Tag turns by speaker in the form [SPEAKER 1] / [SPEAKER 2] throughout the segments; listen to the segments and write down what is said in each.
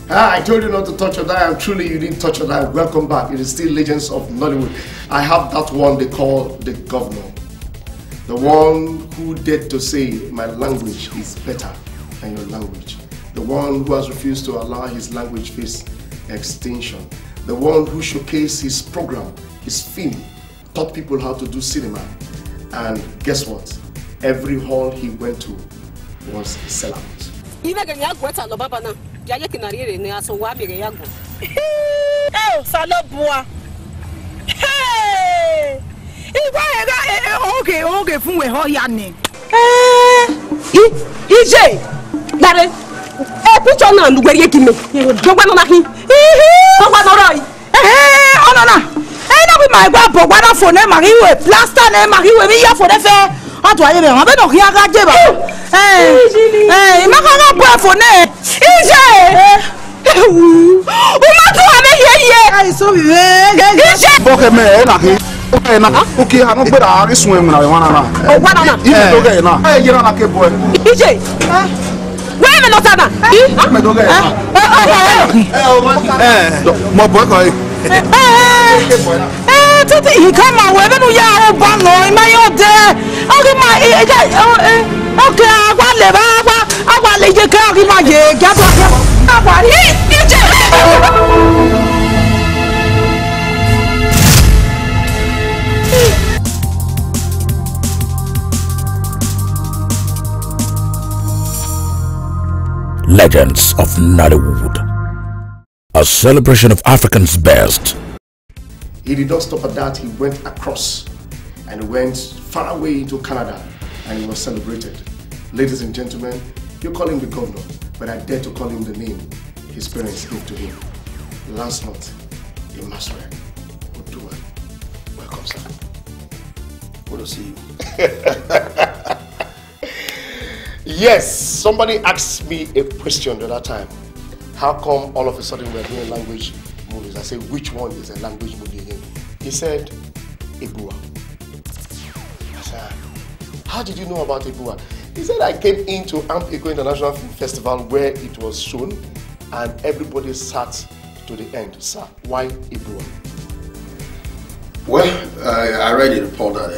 [SPEAKER 1] I told you not to touch your dial, and truly you didn't touch your dial. Welcome back. It is still Legends of Nollywood. I have that one they call the governor. The one who dared to say my language is better than your language. The one who has refused to allow his language face extinction. The one who showcased his program, his film, taught people how to do cinema. And guess what? Every hall he went to was a sellout.
[SPEAKER 2] Okay, from where ho yanni. EJ, Daddy, picture now, where you give me. Don't want to him. Oh, no, no. No, my grandpa, what a phone, Marie, plaster, Marie, we are for the fair. How do I even have no here? Hey, Macana, for name. EJ,
[SPEAKER 3] okay, I don't put a swim now. Oh, what on? Yeah, okay, now. Hey, you're not a boy.
[SPEAKER 2] EJ, where am I not?
[SPEAKER 3] My boy,
[SPEAKER 2] he come out wherever you are, Bango, in my old day. Okay, my okay, I want to let you carry my get
[SPEAKER 4] Legends of Nollywood, a celebration of Africans' best.
[SPEAKER 1] He did not stop at that. He went across and went far away into Canada, and he was celebrated. Ladies and gentlemen, you call him the governor, but I dare to call him the name his parents gave to him. Lancelot Imasuen. Welcome, sir.
[SPEAKER 3] Good to see you.
[SPEAKER 1] Yes, somebody asked me a question the other time. How come all of a sudden we're doing language movies? I said, which one is a language movie again? He said, Ebua. I said, how did you know about Ebua? He said, I came into Amp Eco International Film Festival where it was shown and everybody sat to the end. Sir, why Ebua?
[SPEAKER 3] Well, I read a report that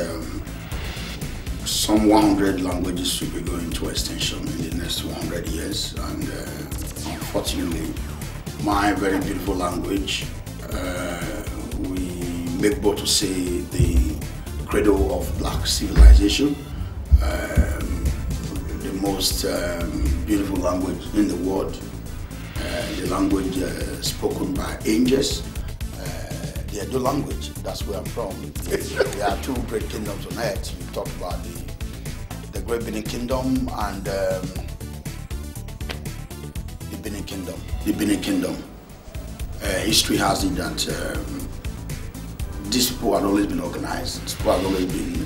[SPEAKER 3] some 100 languages should be going to extinction in the next 100 years, and unfortunately, my very beautiful language, we make bold to say the cradle of black civilization, the most beautiful language in the world, the language spoken by angels, the Edo language, that's where I'm from. There are two great kingdoms on earth. You talk about the Great Benin Kingdom and the Benin Kingdom. The Benin Kingdom. History has it that these people have always been organized. These people have always been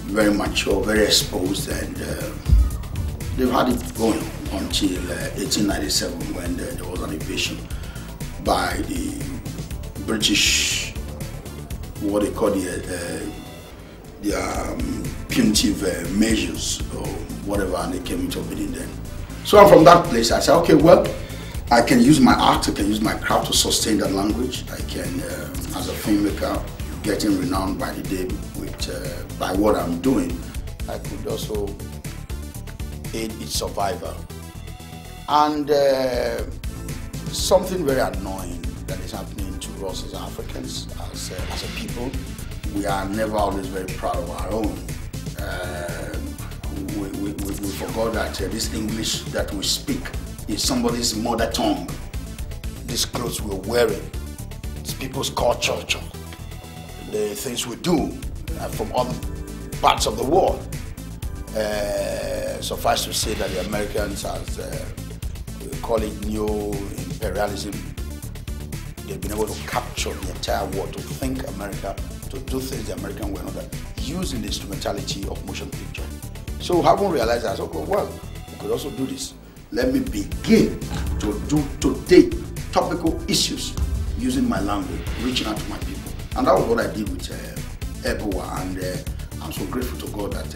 [SPEAKER 3] very mature, very exposed, and they've had it going until 1897 when there was an invasion by the British, what they call the punitive measures or whatever, and they came into being then. So I'm from that place. I said, okay, well, I can use my art, I can use my craft to sustain that language. I can, as a filmmaker, getting renowned by the day with by what I'm doing. I could also aid its survival. And something very annoying that is happening to us as Africans, as a people, we are never always very proud of our own. We forgot that this English that we speak is somebody's mother tongue. These clothes we're wearing, it's people's culture, the things we do from other parts of the world. Suffice to say that the Americans, as we call it neo-imperialism, they've been able to capture the entire world, to think America, to do things the American way, not using the instrumentality of motion picture. So having realized that, okay, well, we could also do this. Let me begin to do today topical issues using my language, reaching out to my people. And that was what I did with Ebua, and I'm so grateful to God that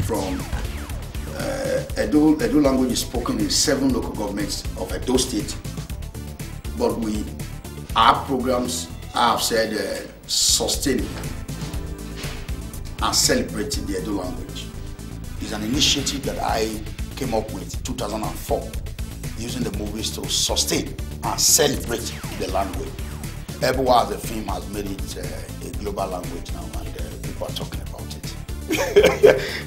[SPEAKER 3] from Edo language is spoken in 7 local governments of Edo State, but our programs have said sustaining and celebrating the Edo language. It's an initiative that I came up with in 2004, using the movies to sustain and celebrate the language. Ebuwa as a film has made it a global language now, and people are talking about it.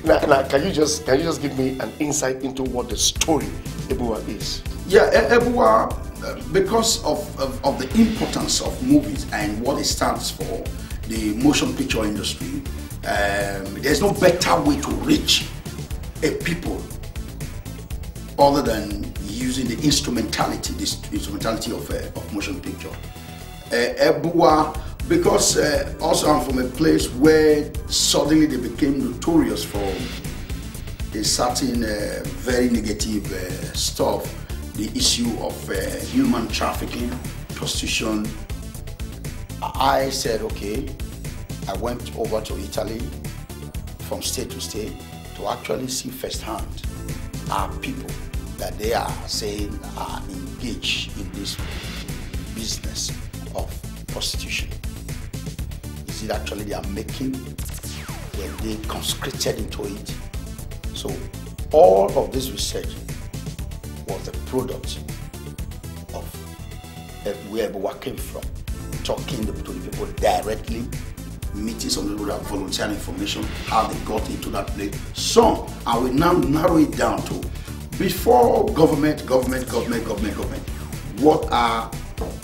[SPEAKER 1] now, can you just give me an insight into what the story Ebuwa is?
[SPEAKER 3] Yeah, Ebuwa, because of the importance of movies and what it stands for, the motion picture industry, there's no better way to reach a people other than using the instrumentality of motion picture. Ebuwa, because also I'm from a place where suddenly they became notorious for a certain very negative stuff, the issue of human trafficking, prostitution. I said, okay, I went over to Italy from state to state to actually see firsthand our people that they are saying are engaged in this business of prostitution. Is it actually they are making when they conscripted into it? So all of this research was the product of where Ebuwa came from, talking to the people directly, meeting some people that volunteer information, how they got into that place. So I will now narrow it down to before government, what are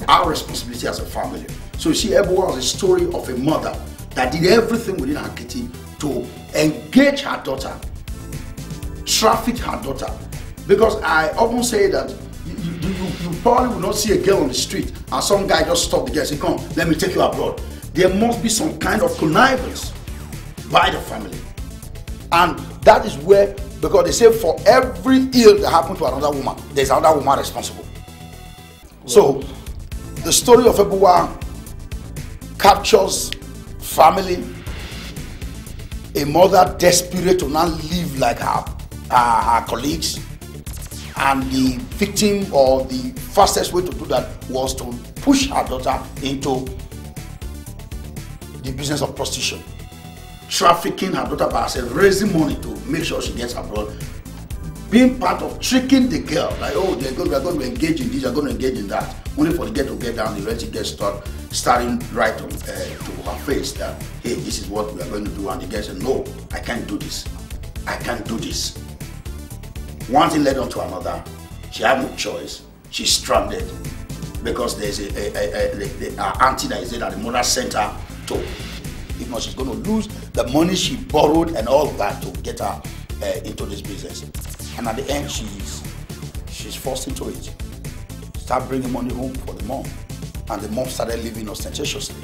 [SPEAKER 3] our responsibility as a family? So you see, Ebuwa was a story of a mother that did everything within her kitchen to engage her daughter, traffic her daughter. Because I often say that you probably will not see a girl on the street and some guy just stop the girl and say, come, let me take you abroad. There must be some kind of connivance by the family. And that is where, because they say for every ill that happened to another woman, there's another woman responsible. So the story of Ebuwa captures family, a mother desperate to now live like her colleagues, and the victim, or the fastest way to do that was to push her daughter into the business of prostitution, trafficking her daughter by herself, raising money to make sure she gets abroad, being part of tricking the girl, like, oh, we're going to engage in this, you're going to engage in that, only for the girl to get down, the rest get starting right on, to her face that, hey, this is what we are going to do, and the girl said, no, I can't do this, I can't do this. One thing led on to another. She had no choice. She's stranded because there's a auntie that is there that the mother sent her to. If not, she's going to lose the money she borrowed and all of that to get her into this business. And at the end, she's forced into it. Start bringing money home for the mom, and the mom started living ostentatiously.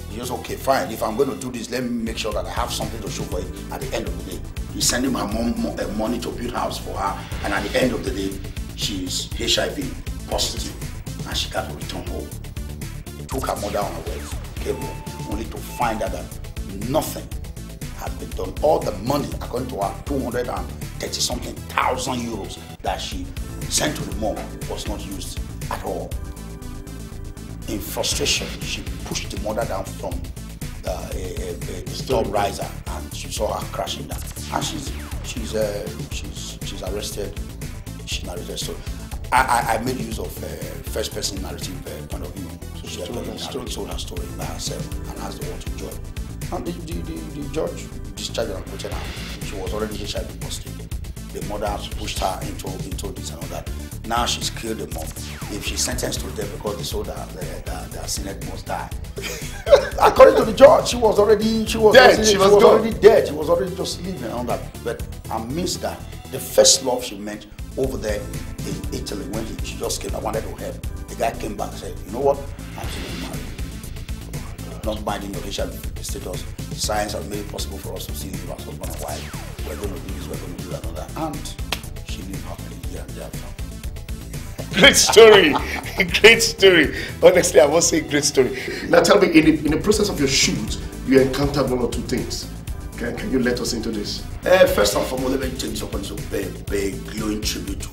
[SPEAKER 3] He goes, okay, fine. If I'm going to do this, let me make sure that I have something to show for it at the end of the day. He's sending her mom money to build a house for her, and at the end of the day, she's HIV positive, and she got to return home. Took her mother on her way, came home, only to find out that nothing had been done. All the money, according to her, 230-something thousand euros that she sent to the mom was not used at all. In frustration, she pushed the mother down from a store riser, and she saw her crashing down. And she's arrested. She's narrated. So I made use of first person narrative point of view. So she told her story by herself and asked the world to judge. And the judge discharged her and put her down. She was already HIV positive. The mother pushed her into this and all that. Now she's killed the mom. If she's sentenced to death because they saw that the Senate must die. According to the judge, she was already dead. She was already dead. She was already just living and all that. But amidst that, the first love she met over there in Italy, when she just came, I wanted to help. The guy came back and said, you know what? I'm still married. Not binding your HIV status. Science has made it possible for us to see live as husband and wife. We're going to do this, we're going to do that and that. And she lived happily here and thereafter.
[SPEAKER 1] Great story. Great story. Honestly, I must say great story. Now tell me, in the process of your shoot, you encountered one or two things. Can you let us into this?
[SPEAKER 3] First and foremost, let me take this opportunity to pay glowing tribute to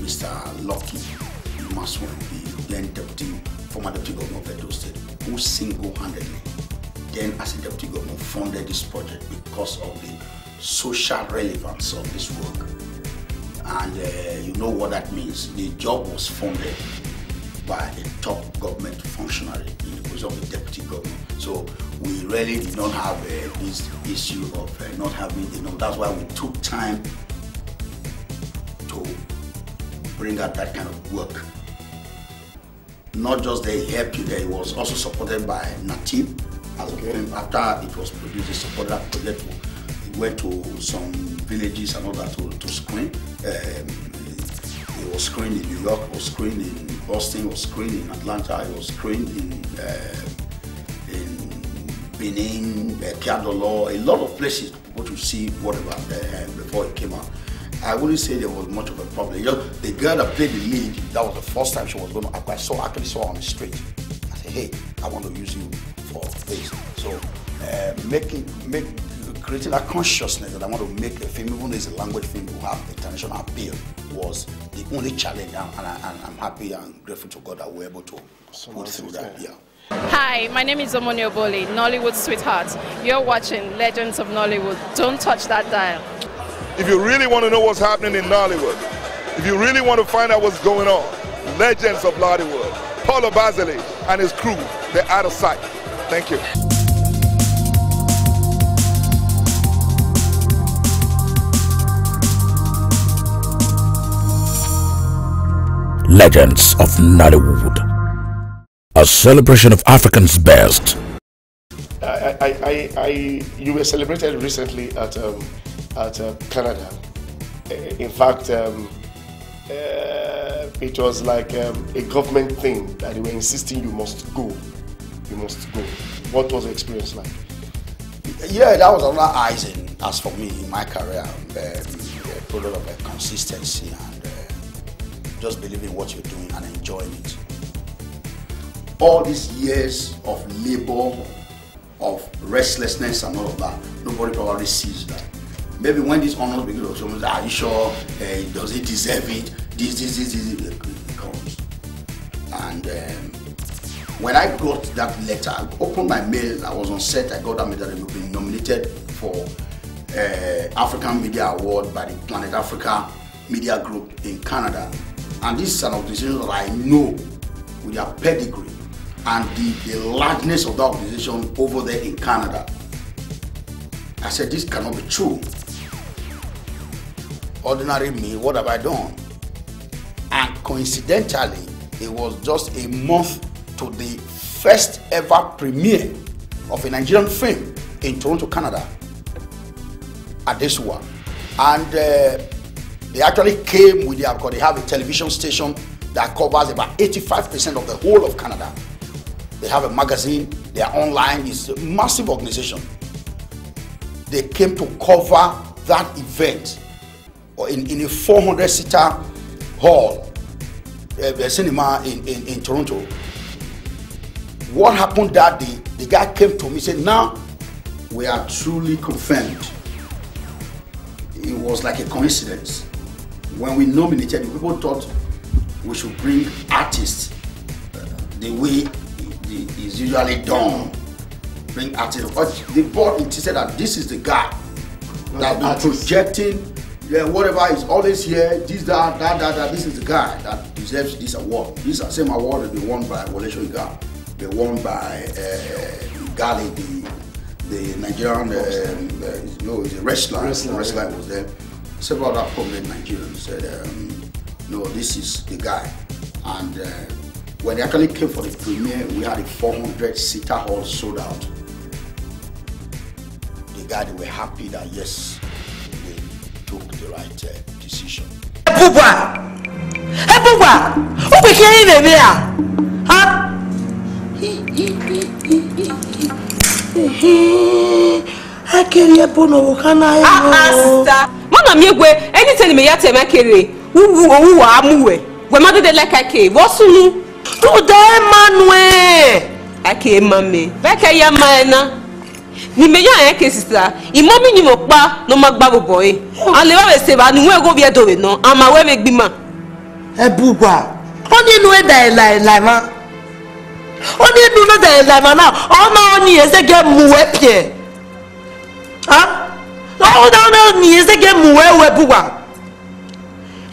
[SPEAKER 3] Mr. Lancelot Imasuen, the then former deputy governor of Edo State, who single-handedly, then as a deputy governor, funded this project because of the social relevance of this work. And you know what that means. The job was funded by a top government functionary in the position of the deputy governor. So we really did not have this issue of not having enough. That's why we took time to bring out that kind of work. Not just that he helped you there, it was also supported by Natib. After it was produced, they supported that project. He went to some villages and all that to screen. It was screened in New York, it was screened in Boston, it was screened in Atlanta, it was screened in Benin, Piadolo, a lot of places what you see whatever before it came out. I wouldn't say there was much of a problem. You know, the girl that played the lead, that was the first time she was going to act. I actually saw her on the street. I said, hey, I want to use you for this. So creating that consciousness that I want to make a film, even though it's a language film, will have international appeal, was the only challenge, and I'm happy and grateful to God that we're able to put through that. Yeah.
[SPEAKER 5] Hi, my name is Omoni Obole, Nollywood Sweetheart. You're watching Legends of Nollywood. Don't touch that dial.
[SPEAKER 6] If you really want to know what's happening in Nollywood, if you really want to find out what's going on, Legends of Nollywood, Paulo Basile and his crew, they're out of sight. Thank you.
[SPEAKER 4] Legends of Nollywood, a celebration of Africans' best.
[SPEAKER 1] You were celebrated recently at Canada. In fact, it was like a government thing that they were insisting you must go. You must go. What was the experience like?
[SPEAKER 3] Yeah, that was another icing as for me in my career. A product of consistency and just believing what you're doing and enjoying it. All these years of labor, of restlessness and all of that, nobody probably sees that. Maybe when these honors begin to someone say, are you sure? Does he deserve it? This, it comes. And when I got that letter, I opened my mail, I was on set, I got that mail that we've been nominated for African Media Award by the Planet Africa Media Group in Canada. And this is an organization that I know with their pedigree and the largeness of the organization over there in Canada. I said, this cannot be true. Ordinary me, what have I done? And coincidentally, it was just a month to the first ever premiere of a Nigerian film in Toronto, Canada, at this one. And they actually came with because they have a television station that covers about 85% of the whole of Canada. They have a magazine, they are online, it's a massive organization. They came to cover that event in a 400-seater hall, cinema in Toronto. What happened that day, the guy came to me and said, now we are truly confirmed. It was like a coincidence. When we nominated, people thought we should bring artists the way it is usually done. Bring artists. But the board insisted that this is the guy that been projecting whatever is always here. This, that. This is the guy that deserves this award. This same award has been won by Wole Soyinka. They won by Gali, the Nigerian, he's a wrestler. Wrestler was there. Several other prominent Nigerians said, no, this is the guy. And when they actually came for the premiere, we had a 400-seater hall sold out. The guy, they were happy that yes, they took the right decision.
[SPEAKER 2] Who became the mayor? Huh? I carry a bono, can I?
[SPEAKER 7] Anything me yet make it. Who are move? When mother de like I came, what's soon? To the man way. I came, mammy. Back a young man. Ni me ya en sister. Imomi ni mo pa no magba boy. And le wa se ba ni we go bi edo we no. Ama we me gbima.
[SPEAKER 8] Ebugwa. Oni nu e da ma. Oni nu no da ma na. O ma oni e se ge mu we pie. Ha? O da ni e se ge mu we bugwa.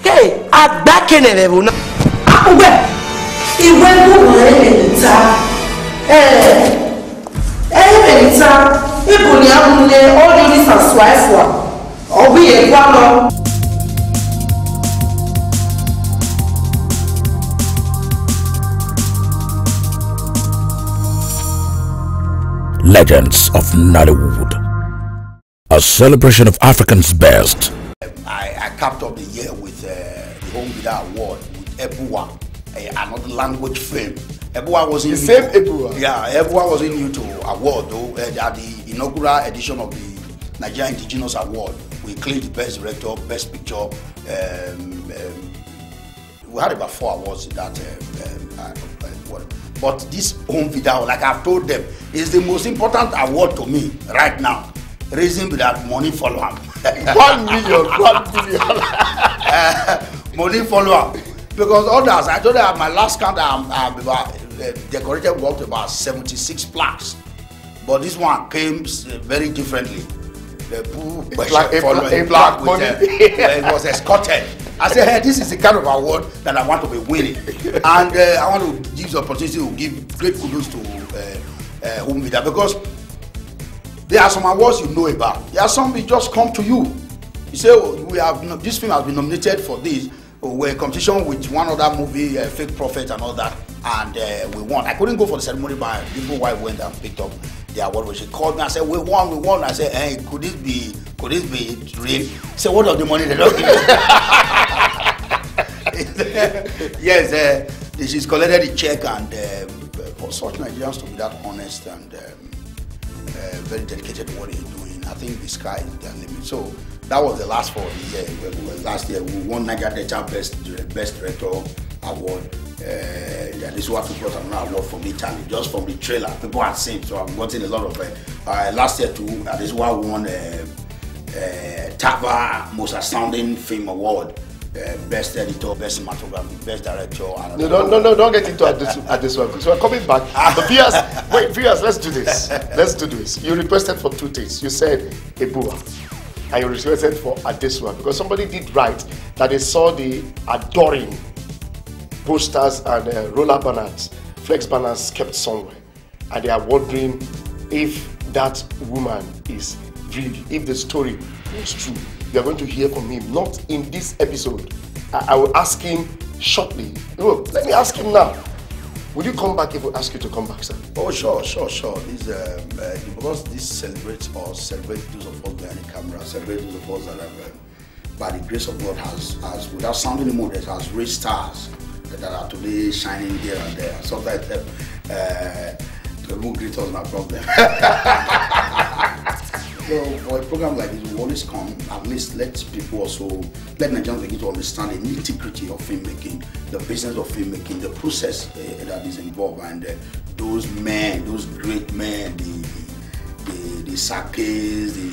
[SPEAKER 8] Hey, agba kenere wo na. Akugbe. Iwe bugwa e ta. Benita, ibo ni amule all this as wife wa. Obi e kwa lo.
[SPEAKER 4] Legends of Nollywood, a celebration of Africans' best.
[SPEAKER 3] I capped off the year with the Home Video Award with Ebuwa, another language film. Ebuwa was in
[SPEAKER 1] Ebuwa.
[SPEAKER 3] Yeah, Ebuwa was in new to award though at the inaugural edition of the Nigerian Indigenous Award. We claimed the best director, best picture. We had about 4 awards in that award. But this Home Video, like I've told them, is the most important award to me right now. Reason that money follow up.
[SPEAKER 1] 1 million, 1 billion.
[SPEAKER 3] Money follow up. Because others, I told them my last count, I'm about decorated worked about 76 plaques. But this one came very differently. The plaque with it was escorted. I said, hey, this is the kind of award that I want to be winning. And I want to give the opportunity to give great kudos to Home Video, because there are some awards you know about. There are some that just come to you. You say, oh, this film has been nominated for this. We're in competition with one other movie, Fake Prophet and all that, and we won. I couldn't go for the ceremony, but people wife went and picked up the award. When she called me and said, we won. I said, hey, could this be real? She said, what of the money they don't give you? Yes, she's collected the check, and for such Nigerians to be that honest and very dedicated to what they're doing, I think the sky is their limit. So that was the last for the year. Last year we won Niger Delta Best Director Award. This one we got another award from Italy, just from the trailer. People had seen, so I've gotten a lot of. Last year too, this one won TAVA Most Astounding Film Award. Best editor, best cinematography, best director.
[SPEAKER 1] No, don't get into this one. So we're coming back. The viewers, let's do this. You requested for 2 things. You said Ebuwa, and you requested for Adesua, because somebody did write that they saw the adoring posters and roller banners, flex banners kept somewhere, and they are wondering if that woman is real, if the story was true. You are going to hear from him, not in this episode. I will ask him shortly. Look, let me ask him now. Will you come back if we ask you to come back, sir?
[SPEAKER 3] Oh, sure. This, because this celebrates those of us behind the camera, celebrates those of us that have, by the grace of God, has without sounding the modest, has raised stars that are today shining here and there. Sometimes the more great was my problem. So for a program like this, we always come, at least let people also, let Nigerians begin to understand the nitty-gritty of filmmaking, the business of filmmaking, the process that is involved, and those great men, the Sakes, the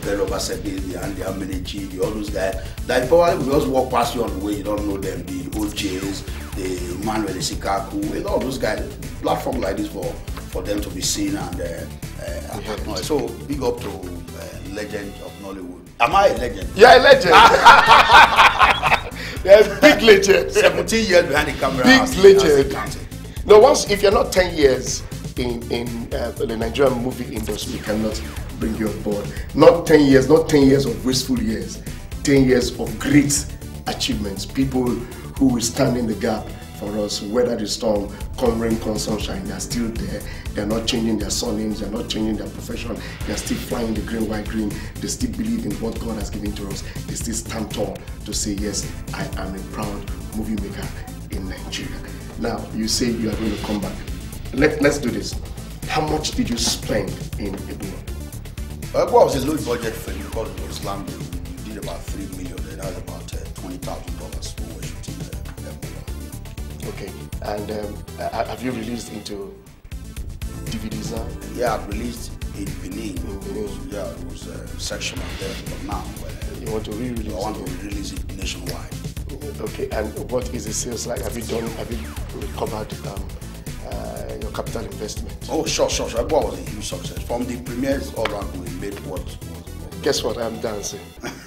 [SPEAKER 3] Bello Basakes, the Andy Amenechi, all those guys, that probably will just walk past you on the way, you don't know them, the OJs, the Manuel Sikaku, all those guys, platform like this for them to be seen and so big up to legend of Nollywood. Am I a legend?
[SPEAKER 1] Yeah, a legend. Yeah, big legend.
[SPEAKER 3] 17 years behind the camera.
[SPEAKER 1] Big legend. No, if you're not 10 years in the Nigerian movie industry, we cannot bring you on board. Not 10 years of wasteful years. 10 years of great achievements. People who will stand in the gap for us, weather the storm, come rain, come sunshine, they are still there. They are not changing their surnames, they are not changing their profession, they are still flying the green, white, green. They still believe in what God has given to us. They still stand tall to say, yes, I am a proud movie maker in Nigeria. Now, you say you are going to come back. Let's do this. How much did you spend in Ebuwa?
[SPEAKER 3] Ebuwa was a low budget film because it was landed. We did about 3 million, and that was about $20,000 for what shooting Ebuwa.
[SPEAKER 1] Okay, and have you released into DVDs now?
[SPEAKER 3] Yeah, I've released In Benin. Yeah, it was sectional there, but now
[SPEAKER 1] you want to re-release it?
[SPEAKER 3] I want to re-release it nationwide.
[SPEAKER 1] Okay, and what is the sales like? Have you recovered your capital investment?
[SPEAKER 3] Oh, sure. What was a huge success. From the premieres all around, we made what?
[SPEAKER 1] Guess what? I'm dancing.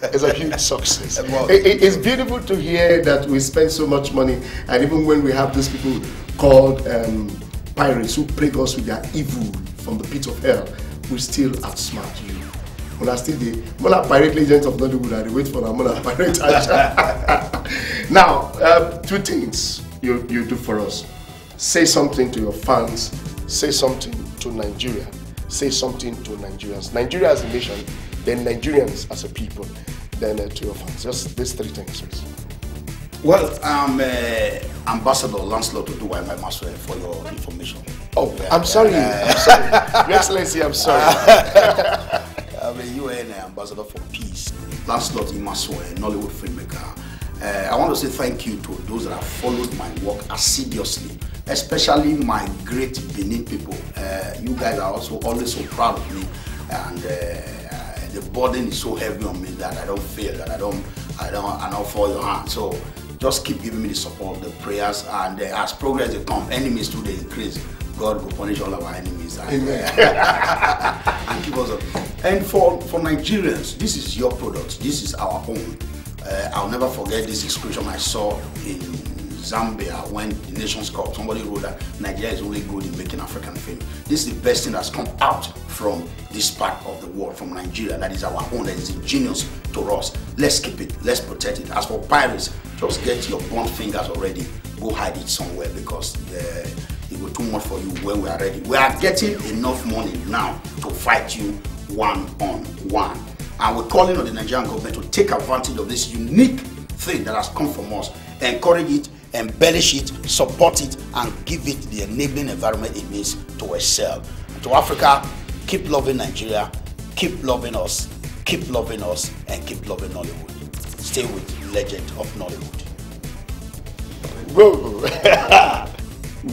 [SPEAKER 1] It's a huge success. It's beautiful to hear that we spend so much money, and even when we have these people called pirates who plague us with their evil from the pit of hell, we still outsmart you. When I still the Mona pirate legends of Nollywood, I wait for the Mona pirate. Now, two things you do for us. Say something to your fans, say something to Nigeria, say something to Nigerians. Nigeria as a nation, then Nigerians as a people, then to your fans. Just these three things, please.
[SPEAKER 3] Well, I'm Ambassador Lancelot Imasuen for your information.
[SPEAKER 1] Oh, I'm sorry. I'm sorry. Your Excellency, I'm sorry.
[SPEAKER 3] I'm a UN Ambassador for Peace. Lancelot Imasuen, Nollywood filmmaker. I want to say thank you to those that have followed my work assiduously, especially my great Benin people. You guys are also always so proud of me, and the burden is so heavy on me that I don't feel that I don't fall your hand. So just keep giving me the support, the prayers, and as progress they come, enemies too they increase. God will punish all our enemies and keep us up. And for Nigerians, this is your product. This is our own. I'll never forget this inscription I saw in Zambia when the Nations Cup. Somebody wrote that Nigeria is only good in making African film. This is the best thing that's come out from this part of the world, from Nigeria. That is our own. That is ingenious to us. Let's keep it. Let's protect it. As for pirates, just get your blunt fingers already. Go hide it somewhere because it will too much for you when we are ready. We are getting enough money now to fight you one-on-one. And we're calling on the Nigerian government to take advantage of this unique thing that has come from us, encourage it, embellish it, support it, and give it the enabling environment it needs to excel. To Africa, keep loving Nigeria, keep loving us, and keep loving Nollywood. Stay with Legend of Nollywood.
[SPEAKER 1] Whoa.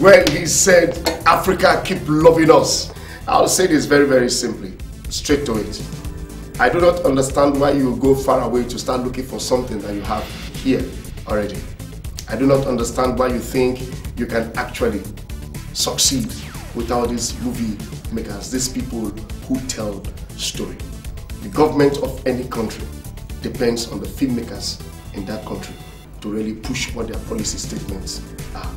[SPEAKER 1] When he said, Africa, keep loving us, I'll say this very, very simply, straight to it. I do not understand why you go far away to start looking for something that you have here already. I do not understand why you think you can actually succeed without these movie makers, these people who tell story. The government of any country depends on the filmmakers in that country to really push what their policy statements are.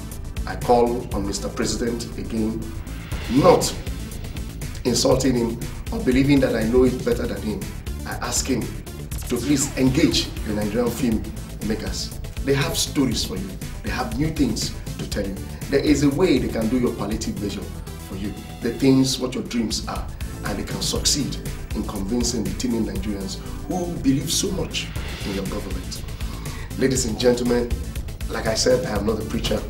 [SPEAKER 1] I call on Mr. President again, not insulting him or believing that I know it better than him. I ask him to please engage the Nigerian filmmakers. They have stories for you. They have new things to tell you. There is a way they can do your palliative measure for you. The things, what your dreams are, and they can succeed in convincing the teeming Nigerians who believe so much in your government. Ladies and gentlemen, like I said, I am not a preacher.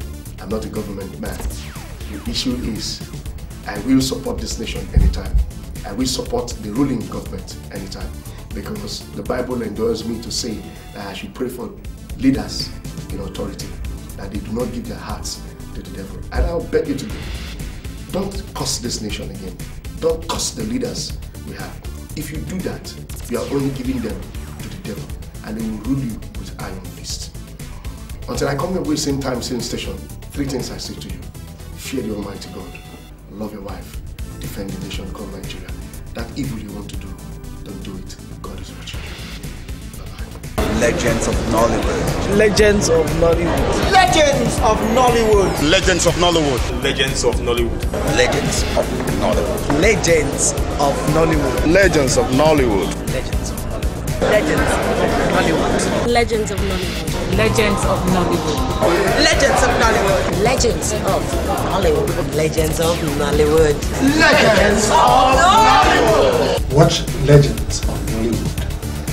[SPEAKER 1] I'm not a government man. The issue is, I will support this nation anytime. I will support the ruling government anytime, because the Bible endorses me to say that I should pray for leaders in authority, that they do not give their hearts to the devil. And I'll beg you today, don't curse this nation again. Don't curse the leaders we have. If you do that, you are only giving them to the devil, and they will rule you with iron fist. Until I come your way, same time, same station, three things I say to you. Fear the Almighty God. Love your wife. Defend the nation called Nigeria. That evil you want to do, don't do it. God is watching you. Bye-bye.
[SPEAKER 9] Legends of Nollywood.
[SPEAKER 8] Legends of Nollywood.
[SPEAKER 9] Legends of Nollywood.
[SPEAKER 10] Legends of Nollywood. Legends of Nollywood.
[SPEAKER 9] Legends of Nollywood. Legends of Nollywood.
[SPEAKER 10] Legends of Nollywood.
[SPEAKER 9] Legends of Nollywood.
[SPEAKER 11] Legends of Nollywood.
[SPEAKER 12] Legends of Nollywood.
[SPEAKER 9] Legends of Nollywood.
[SPEAKER 11] Legends of Nollywood.
[SPEAKER 9] Legends of Nollywood.
[SPEAKER 8] Legends of Nollywood.
[SPEAKER 13] Watch Legends of Nollywood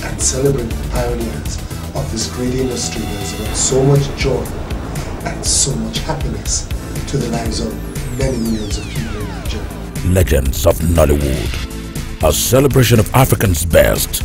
[SPEAKER 13] and celebrate the pioneers of this great industry that has brought so much joy and so much happiness to the lives of many millions of people in Nigeria.
[SPEAKER 4] Legends of Nollywood, a celebration of Africans' best.